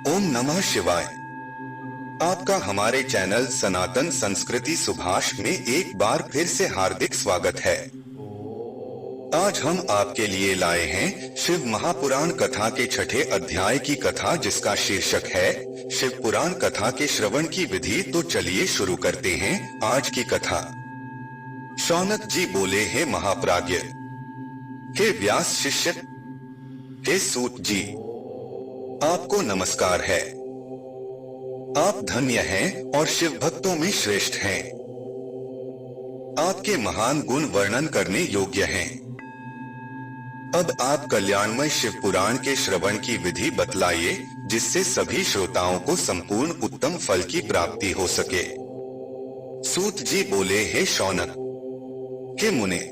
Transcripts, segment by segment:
ओम नमः शिवाय। आपका हमारे चैनल सनातन संस्कृति सुभाष में एक बार फिर से हार्दिक स्वागत है। आज हम आपके लिए लाए हैं शिव महापुराण कथा के छठे अध्याय की कथा, जिसका शीर्षक है शिव पुराण कथा के श्रवण की विधि। तो चलिए शुरू करते हैं आज की कथा। शौनक जी बोले, हे महाप्राज्ञ, हे व्यास शिष्य, हे सूत जी, आपको नमस्कार है। आप धन्य हैं और शिव भक्तों में श्रेष्ठ हैं। आपके महान गुण वर्णन करने योग्य हैं। अब आप कल्याणमय शिव पुराण के श्रवण की विधि बतलाइए, जिससे सभी श्रोताओं को संपूर्ण उत्तम फल की प्राप्ति हो सके। सूत जी बोले, हे शौनक, हे मुने,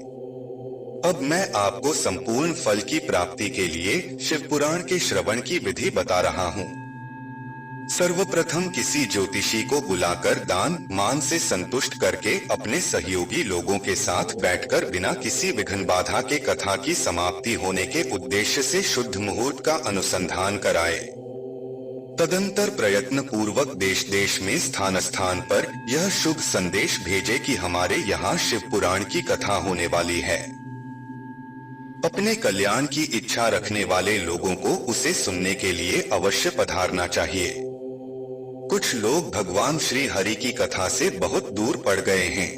अब मैं आपको संपूर्ण फल की प्राप्ति के लिए शिव पुराण के श्रवण की विधि बता रहा हूँ। सर्वप्रथम किसी ज्योतिषी को बुलाकर दान मान से संतुष्ट करके अपने सहयोगी लोगों के साथ बैठकर बिना किसी विघ्न बाधा के कथा की समाप्ति होने के उद्देश्य से शुद्ध मुहूर्त का अनुसंधान कराए। तदंतर प्रयत्न पूर्वक देश देश में स्थान स्थान पर यह शुभ संदेश भेजे कि हमारे यहाँ शिव पुराण की कथा होने वाली है। अपने कल्याण की इच्छा रखने वाले लोगों को उसे सुनने के लिए अवश्य पधारना चाहिए। कुछ लोग भगवान श्री हरि की कथा से बहुत दूर पड़ गए हैं।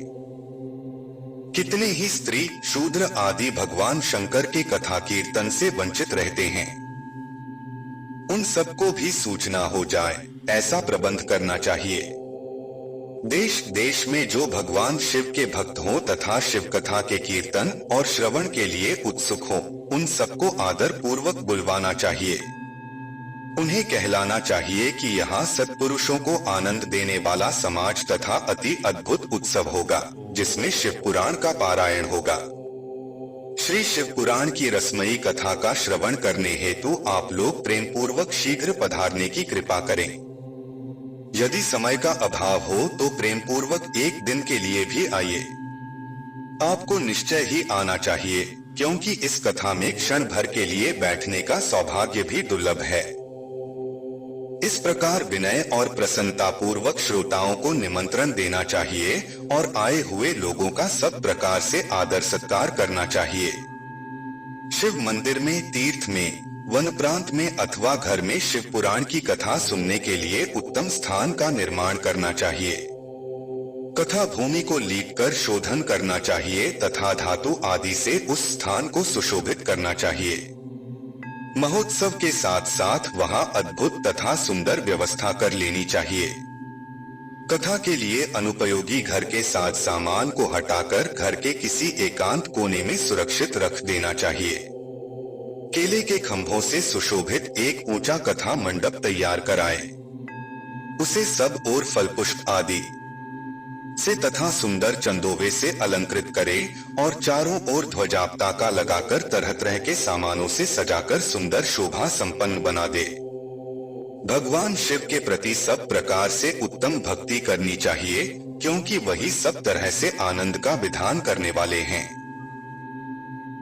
कितने ही स्त्री शूद्र आदि भगवान शंकर के कथा कीर्तन से वंचित रहते हैं। उन सबको भी सूचना हो जाए, ऐसा प्रबंध करना चाहिए। देश देश में जो भगवान शिव के भक्त हों तथा शिव कथा के कीर्तन और श्रवण के लिए उत्सुक हों, उन सबको आदर पूर्वक बुलवाना चाहिए। उन्हें कहलाना चाहिए कि यहाँ सत्पुरुषों को आनंद देने वाला समाज तथा अति अद्भुत उत्सव होगा, जिसमें शिव पुराण का पारायण होगा। श्री शिव पुराण की रसमयी कथा का श्रवण करने हेतु आप लोग प्रेम पूर्वक शीघ्र पधारने की कृपा करें। यदि समय का अभाव हो तो प्रेम पूर्वक एक दिन के लिए भी आइए। आपको निश्चय ही आना चाहिए, क्योंकि इस कथा में क्षण भर के लिए बैठने का सौभाग्य भी दुर्लभ है। इस प्रकार विनय और प्रसन्नता पूर्वक श्रोताओं को निमंत्रण देना चाहिए और आए हुए लोगों का सब प्रकार से आदर सत्कार करना चाहिए। शिव मंदिर में, तीर्थ में, वन प्रांत में अथवा घर में शिव पुराण की कथा सुनने के लिए उत्तम स्थान का निर्माण करना चाहिए। कथा भूमि को लीप कर शोधन करना चाहिए तथा धातु आदि से उस स्थान को सुशोभित करना चाहिए। महोत्सव के साथ साथ वहां अद्भुत तथा सुंदर व्यवस्था कर लेनी चाहिए। कथा के लिए अनुपयोगी घर के साज सामान को हटाकर घर के किसी एकांत कोने में सुरक्षित रख देना चाहिए। केले के खंभों से सुशोभित एक ऊंचा कथा मंडप तैयार कराएं। उसे सब ओर फल पुष्प आदि से तथा सुंदर चंदोवे से अलंकृत करें और चारों ओर ध्वजा पताका लगाकर तरह तरह के सामानों से सजाकर सुंदर शोभा संपन्न बना दे। भगवान शिव के प्रति सब प्रकार से उत्तम भक्ति करनी चाहिए, क्योंकि वही सब तरह से आनंद का विधान करने वाले हैं।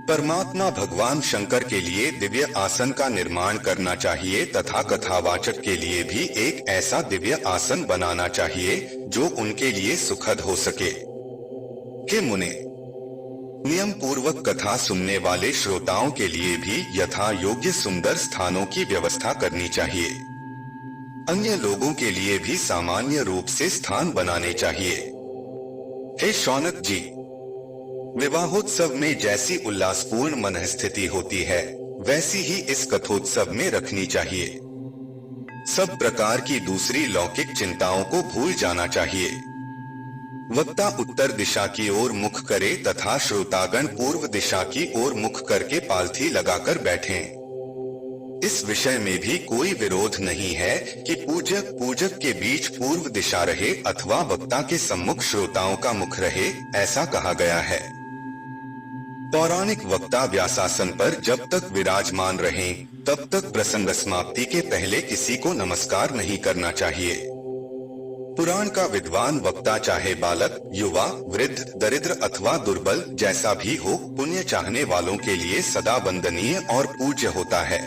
परमात्मा भगवान शंकर के लिए दिव्य आसन का निर्माण करना चाहिए तथा कथावाचक के लिए भी एक ऐसा दिव्य आसन बनाना चाहिए जो उनके लिए सुखद हो सके। हे मुने, नियम पूर्वक कथा सुनने वाले श्रोताओं के लिए भी यथा योग्य सुंदर स्थानों की व्यवस्था करनी चाहिए। अन्य लोगों के लिए भी सामान्य रूप से स्थान बनाने चाहिए। हे शौनक जी, विवाहोत्सव में जैसी उल्लासपूर्ण मनस्थिति होती है, वैसी ही इस कथोत्सव में रखनी चाहिए। सब प्रकार की दूसरी लौकिक चिंताओं को भूल जाना चाहिए। वक्ता उत्तर दिशा की ओर मुख करे तथा श्रोतागण पूर्व दिशा की ओर मुख करके पालथी लगाकर बैठें। इस विषय में भी कोई विरोध नहीं है कि पूजक के बीच पूर्व दिशा रहे अथवा वक्ता के सम्मुख श्रोताओं का मुख रहे, ऐसा कहा गया है। पौराणिक वक्ता व्यासासन पर जब तक विराजमान रहें, तब तक प्रसंग समाप्ति के पहले किसी को नमस्कार नहीं करना चाहिए। पुराण का विद्वान वक्ता चाहे बालक, युवा, वृद्ध, दरिद्र अथवा दुर्बल जैसा भी हो, पुण्य चाहने वालों के लिए सदा वंदनीय और पूज्य होता है।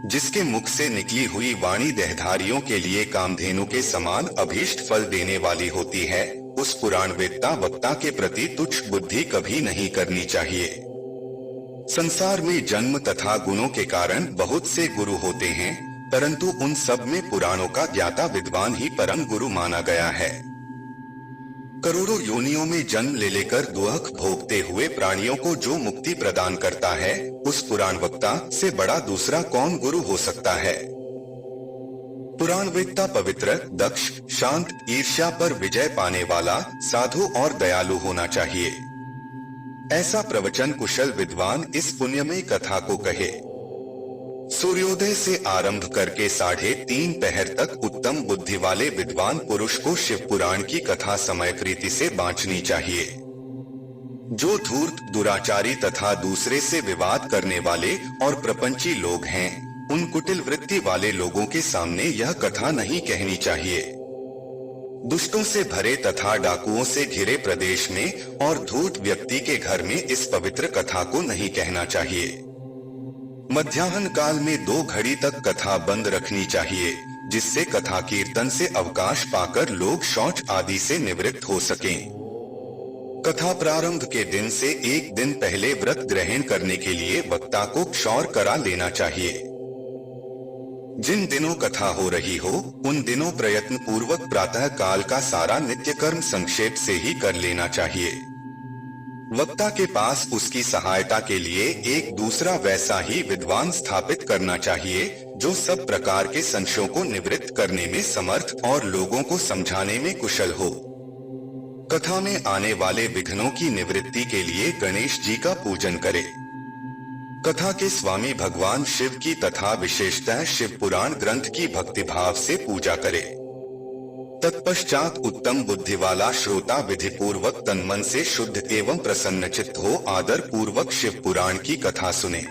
जिसके मुख से निकली हुई वाणी देहधारियों के लिए कामधेनु के समान अभीष्ट फल देने वाली होती है, उस पुराणवेत्ता वक्ता के प्रति तुच्छ बुद्धि कभी नहीं करनी चाहिए। संसार में जन्म तथा गुणों के कारण बहुत से गुरु होते हैं, परंतु उन सब में पुराणों का ज्ञाता विद्वान ही परम गुरु माना गया है। करोड़ों योनियों में जन्म ले लेकर दुख भोगते हुए प्राणियों को जो मुक्ति प्रदान करता है, उस पुराण वक्ता से बड़ा दूसरा कौन गुरु हो सकता है। पुराणवेत्ता पवित्र, दक्ष, शांत, ईर्ष्या पर विजय पाने वाला, साधु और दयालु होना चाहिए। ऐसा प्रवचन कुशल विद्वान इस पुण्यमयी कथा को कहे। सूर्योदय से आरंभ करके 3:30 पहर तक उत्तम बुद्धि वाले विद्वान पुरुष को शिव पुराण की कथा समय प्रीति से बांचनी चाहिए। जो धूर्त, दुराचारी तथा दूसरे से विवाद करने वाले और प्रपंची लोग हैं, उन कुटिल वृत्ति वाले लोगों के सामने यह कथा नहीं कहनी चाहिए। दुष्टों से भरे तथा डाकुओं से घिरे प्रदेश में और धूर्त व्यक्ति के घर में इस पवित्र कथा को नहीं कहना चाहिए। मध्याह्न काल में 2 घड़ी तक कथा बंद रखनी चाहिए, जिससे कथा कीर्तन से अवकाश पाकर लोग शौच आदि से निवृत्त हो सकें। कथा प्रारंभ के दिन से 1 दिन पहले व्रत ग्रहण करने के लिए वक्ता को क्षौर करा लेना चाहिए। जिन दिनों कथा हो रही हो, उन दिनों प्रयत्न पूर्वक प्रातः काल का सारा नित्य कर्म संक्षेप से ही कर लेना चाहिए। वक्ता के पास उसकी सहायता के लिए एक दूसरा वैसा ही विद्वान स्थापित करना चाहिए, जो सब प्रकार के संशयों को निवृत्त करने में समर्थ और लोगों को समझाने में कुशल हो। कथा में आने वाले विघ्नों की निवृत्ति के लिए गणेश जी का पूजन करे। कथा के स्वामी भगवान शिव की तथा विशेषतः शिव पुराण ग्रंथ की भक्तिभाव से पूजा करे। तत्पश्चात उत्तम बुद्धि वाला श्रोता विधि पूर्वक तन्मन से शुद्ध एवं प्रसन्नचित्त हो आदर पूर्वक शिव पुराण की कथा सुने।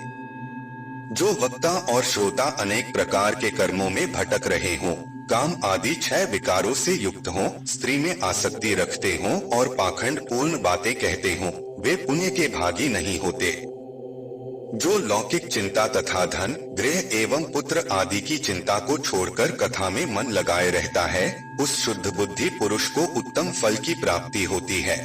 जो वक्ता और श्रोता अनेक प्रकार के कर्मों में भटक रहे हों, काम आदि 6 विकारों से युक्त हों, स्त्री में आसक्ति रखते हों और पाखंड पूर्ण बातें कहते हों, वे पुण्य के भागी नहीं होते। जो लौकिक चिंता तथा धन, गृह एवं पुत्र आदि की चिंता को छोड़कर कथा में मन लगाए रहता है, उस शुद्ध बुद्धि पुरुष को उत्तम फल की प्राप्ति होती है।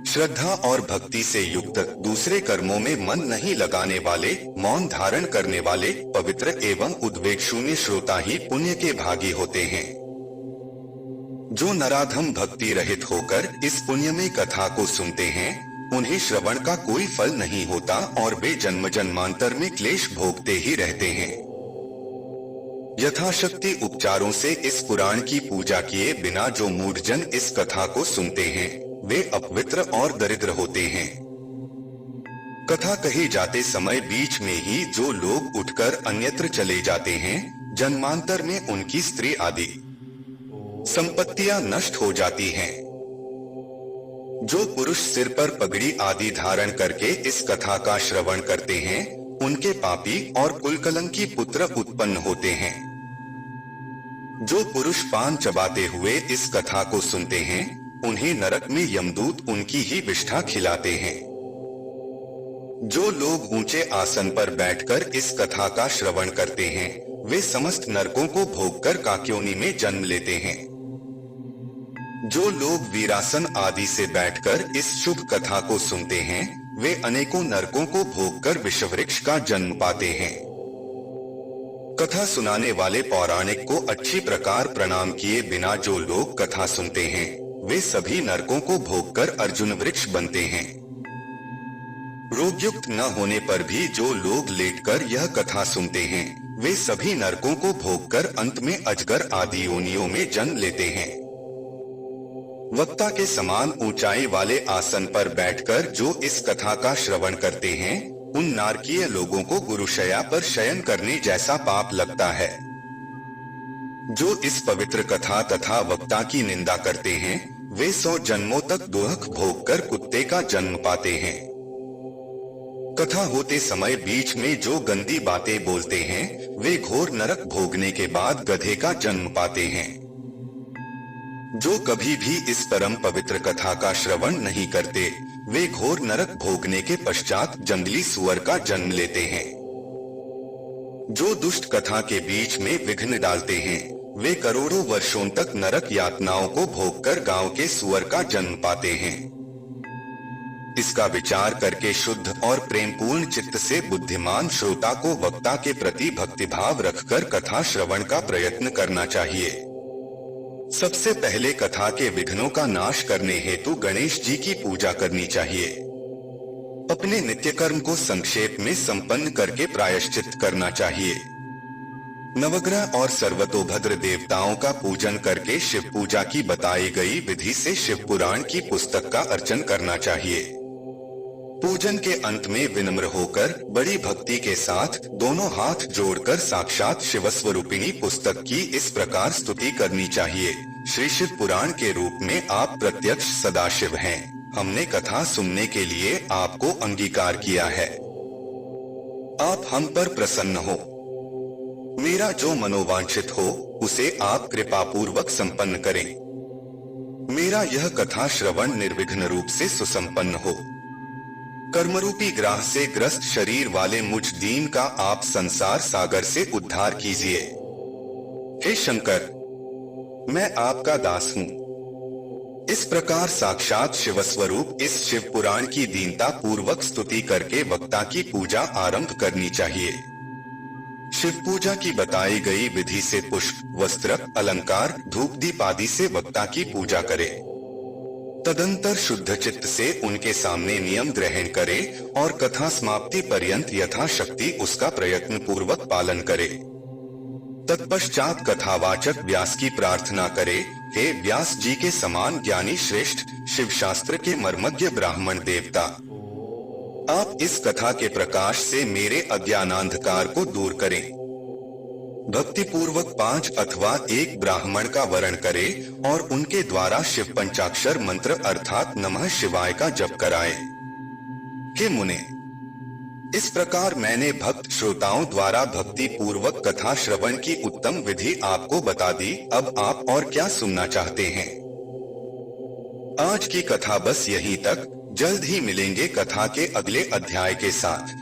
श्रद्धा और भक्ति से युक्त, दूसरे कर्मों में मन नहीं लगाने वाले, मौन धारण करने वाले, पवित्र एवं उद्वेग शून्य श्रोता ही पुण्य के भागी होते हैं। जो नराधम भक्ति रहित होकर इस पुण्यमयी कथा को सुनते हैं, उन्हें श्रवण का कोई फल नहीं होता और वे जन्म जन्मांतर में क्लेश भोगते ही रहते हैं। यथाशक्ति उपचारों से इस पुराण की पूजा किए बिना जो मूढ़जन इस कथा को सुनते हैं, वे अपवित्र और दरिद्र होते हैं। कथा कही जाते समय बीच में ही जो लोग उठकर अन्यत्र चले जाते हैं, जन्मांतर में उनकी स्त्री आदि संपत्तियां नष्ट हो जाती हैं। जो पुरुष सिर पर पगड़ी आदि धारण करके इस कथा का श्रवण करते हैं, उनके पापी और कुलकलंकी पुत्र उत्पन्न होते हैं। जो पुरुष पान चबाते हुए इस कथा को सुनते हैं, उन्हें नरक में यमदूत उनकी ही विष्ठा खिलाते हैं। जो लोग ऊंचे आसन पर बैठकर इस कथा का श्रवण करते हैं, वे समस्त नरकों को भोगकर काक्योनि में जन्म लेते हैं। जो लोग वीरासन आदि से बैठकर इस शुभ कथा को सुनते हैं, वे अनेकों नरकों को भोगकर विषवृक्ष का जन्म पाते हैं। कथा सुनाने वाले पौराणिक को अच्छी प्रकार प्रणाम किए बिना जो लोग कथा सुनते हैं, वे सभी नरकों को भोगकर अर्जुन वृक्ष बनते हैं। रोगयुक्त न होने पर भी जो लोग लेटकर यह कथा सुनते हैं, वे सभी नरकों को भोगकर अंत में अजगर आदि योनियों में जन्म लेते हैं। वक्ता के समान ऊंचाई वाले आसन पर बैठकर जो इस कथा का श्रवण करते हैं, उन नारकीय लोगों को गुरुशया पर शयन करने जैसा पाप लगता है। जो इस पवित्र कथा तथा वक्ता की निंदा करते हैं, वे 100 जन्मों तक दुख भोगकर कुत्ते का जन्म पाते हैं। कथा होते समय बीच में जो गंदी बातें बोलते हैं, वे घोर नरक भोगने के बाद गधे का जन्म पाते हैं। जो कभी भी इस परम पवित्र कथा का श्रवण नहीं करते, वे घोर नरक भोगने के पश्चात जंगली सुअर का जन्म लेते हैं। जो दुष्ट कथा के बीच में विघ्न डालते हैं वे करोड़ों वर्षों तक नरक यातनाओं को भोगकर गांव के सुअर का जन्म पाते हैं। इसका विचार करके शुद्ध और प्रेमपूर्ण चित्त से बुद्धिमान श्रोता को वक्ता के प्रति भक्तिभाव रखकर कथा श्रवण का प्रयत्न करना चाहिए। सबसे पहले कथा के विघ्नों का नाश करने हेतु गणेश जी की पूजा करनी चाहिए। अपने नित्य कर्म को संक्षेप में संपन्न करके प्रायश्चित करना चाहिए। नवग्रह और सर्वतोभद्र देवताओं का पूजन करके शिव पूजा की बताई गई विधि से शिव पुराण की पुस्तक का अर्चन करना चाहिए। पूजन के अंत में विनम्र होकर बड़ी भक्ति के साथ दोनों हाथ जोड़कर साक्षात शिव स्वरूपिणी पुस्तक की इस प्रकार स्तुति करनी चाहिए। श्री शिव पुराण के रूप में आप प्रत्यक्ष सदाशिव हैं। हमने कथा सुनने के लिए आपको अंगीकार किया है। आप हम पर प्रसन्न हो। मेरा जो मनोवांछित हो उसे आप कृपा पूर्वक संपन्न करें। मेरा यह कथा श्रवण निर्विघ्न रूप से सुसंपन्न हो। कर्मरूपी ग्राह से ग्रस्त शरीर वाले मुझ दीन का आप संसार सागर से उद्धार कीजिए। हे शंकर, मैं आपका दास हूँ। इस प्रकार साक्षात शिव स्वरूप इस शिव पुराण की दीनता पूर्वक स्तुति करके वक्ता की पूजा आरंभ करनी चाहिए। शिव पूजा की बताई गई विधि से पुष्प, वस्त्र, अलंकार, धूप दीप आदि से वक्ता की पूजा करे। तदंतर शुद्ध चित्त से उनके सामने नियम ग्रहण करे और कथा समाप्ति पर्यंत यथाशक्ति उसका प्रयत्न पूर्वक पालन करे। तत्पश्चात कथावाचक व्यास की प्रार्थना करे, हे व्यास जी के समान ज्ञानी श्रेष्ठ शिव शास्त्र के मर्मज्ञ ब्राह्मण देवता, आप इस कथा के प्रकाश से मेरे अज्ञानांधकार को दूर करें। भक्ति पूर्वक 5 अथवा 1 ब्राह्मण का वरण करे और उनके द्वारा शिव पंचाक्षर मंत्र अर्थात नमः शिवाय का जप कराए। हे मुने, इस प्रकार मैंने भक्त श्रोताओं द्वारा भक्ति पूर्वक कथा श्रवण की उत्तम विधि आपको बता दी। अब आप और क्या सुनना चाहते हैं? आज की कथा बस यहीं तक। जल्द ही मिलेंगे कथा के अगले अध्याय के साथ।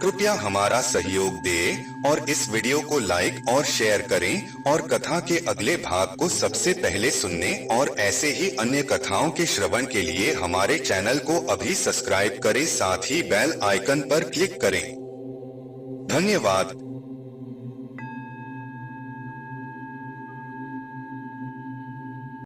कृपया हमारा सहयोग दें और इस वीडियो को लाइक और शेयर करें और कथा के अगले भाग को सबसे पहले सुनने और ऐसे ही अन्य कथाओं के श्रवण के लिए हमारे चैनल को अभी सब्सक्राइब करें, साथ ही बेल आइकन पर क्लिक करें। धन्यवाद।